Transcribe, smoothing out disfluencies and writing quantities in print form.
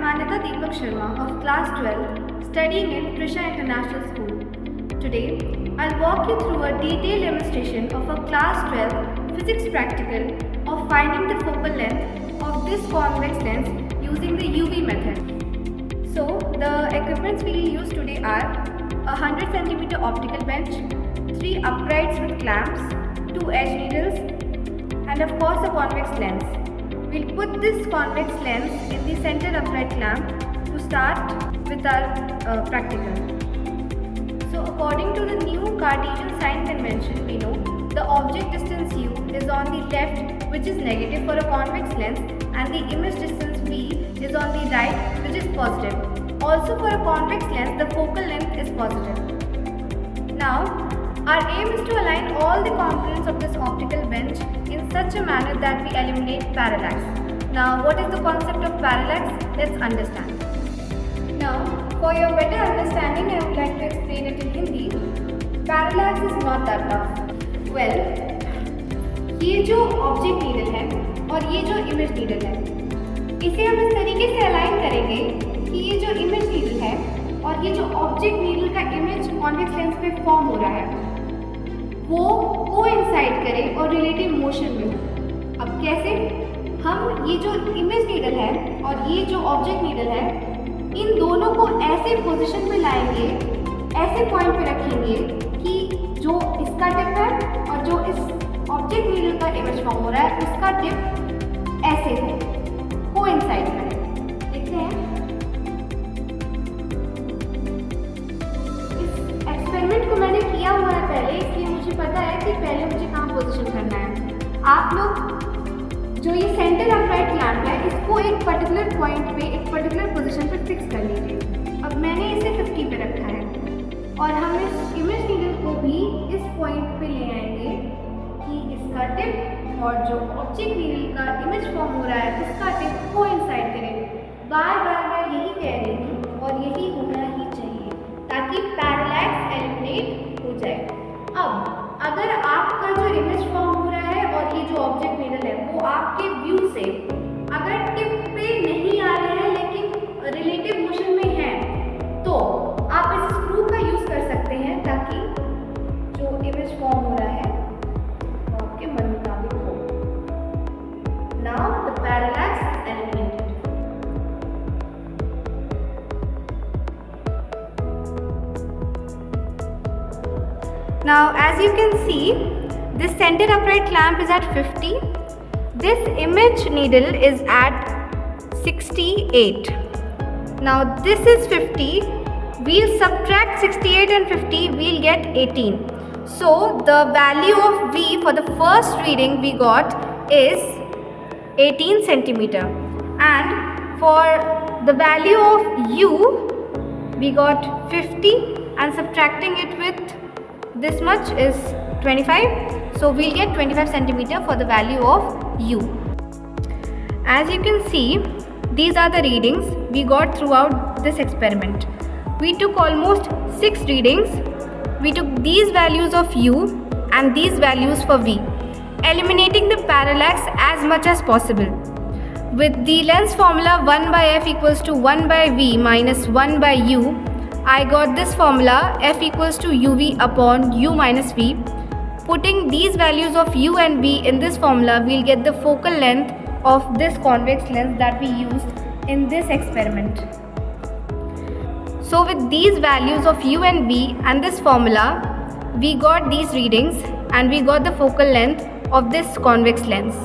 Manita Deepak Sharma of class 12 studying in Trisha International School. Today, I'll walk you through a detailed demonstration of a class 12 physics practical of finding the focal length of this convex lens using the UV method. So, the equipments we will use today are a 100 cm optical bench, 3 uprights with clamps, 2 edge needles, and of course a convex lens. We'll put this convex lens in the center upright clamp to start with our practical. So according to the new Cartesian sign convention, we know the object distance u is on the left, which is negative for a convex lens, and the image distance v is on the right, which is positive. Also for a convex lens, the focal length is positive. Now, our aim is to align all the components of this optical bench in such a manner that we eliminate parallax. Now, what is the concept of parallax? Let's understand. Now, for your better understanding, I would like to explain it in Hindi. Parallax is not that tough. Well, ये जो object needle है और ये जो image needle है, इसे हम इस तरीके से अलाइन करेंगे कि ये जो इमेज नीडल है और ये जो ऑब्जेक्ट नीडल का इमेज कॉन्वेक्स लेंस पे फॉर्म हो रहा है, वो कोइंसाइड करे और रिलेटिव मोशन में हो। अब कैसे? हम ये जो इमेज नीडल है और ये जो ऑब्जेक्ट नीडल है, इन दोनों को ऐसे पोजीशन में लाएंगे, ऐसे पॉइंट पे रखेंगे कि जो इसका टिप है और जो इस ऑब्जेक्ट नीडल का इमेज फॉर्म हो रहा है, उसका टिप ऐसे हो, कोइंसाइड करे। देखते हैं इस एक्सपेरिमेंट को मैंने किया हुआ है पहले, इसलिए मुझे पता है कि पहले मुझे कहाँ पोजीशन करना है। आप लोग जो ये सेंटर अपराइट क्लैंप है, इसको एक पर्टिकुलर पॉइंट पे, एक पर्टिकुलर पोजीशन पे फिक्स कर लीजिए। अब मैंने इसे 50 पे रखा है और हम इस इमेज नीडल को भी इस पॉइंट पे ले आएंगे कि इसका टिप और जो ऑब्जेक्ट नीडल का इमेज फॉर्म हो रहा है, इसका टिप कोइंसाइड करे। बार बार मैं यही कह रही हूँ और यही होना ही चाहिए ताकि पैरेलैक्स एलिमिनेट हो जाए। अब अगर आपका जो इमेज फॉर्म हो रहा है और ये जो ऑब्जेक्ट नीडल है, वो आपके व्यू से अगर टिप पे नहीं आ रहे हैं लेकिन रिलेटिव मोशन में है, तो आप इस स्क्रू का यूज कर सकते हैं ताकि जो इमेज फॉर्म हो रहा है वो आपके मन मुताबिक हो। Now the parallax is eliminated. Now, as you can see, this center upright clamp is at 50. This image needle is at 68. Now, this is 50. We'll subtract 68 and 50. We'll get 18. So, the value of V for the first reading we got is 18 centimeter. And for the value of U, we got 50, and subtracting it with this much is 25, so we'll get 25 centimeter for the value of U. As you can see, these are the readings we got throughout this experiment. We took almost 6 readings. We took these values of U and these values for V, eliminating the parallax as much as possible. With the lens formula 1 by f equals to 1 by V minus 1 by U, I got this formula f equals to uv upon u minus v. Putting these values of u and v in this formula, we'll get the focal length of this convex lens that we used in this experiment. So with these values of u and v and this formula, we got these readings and we got the focal length of this convex lens.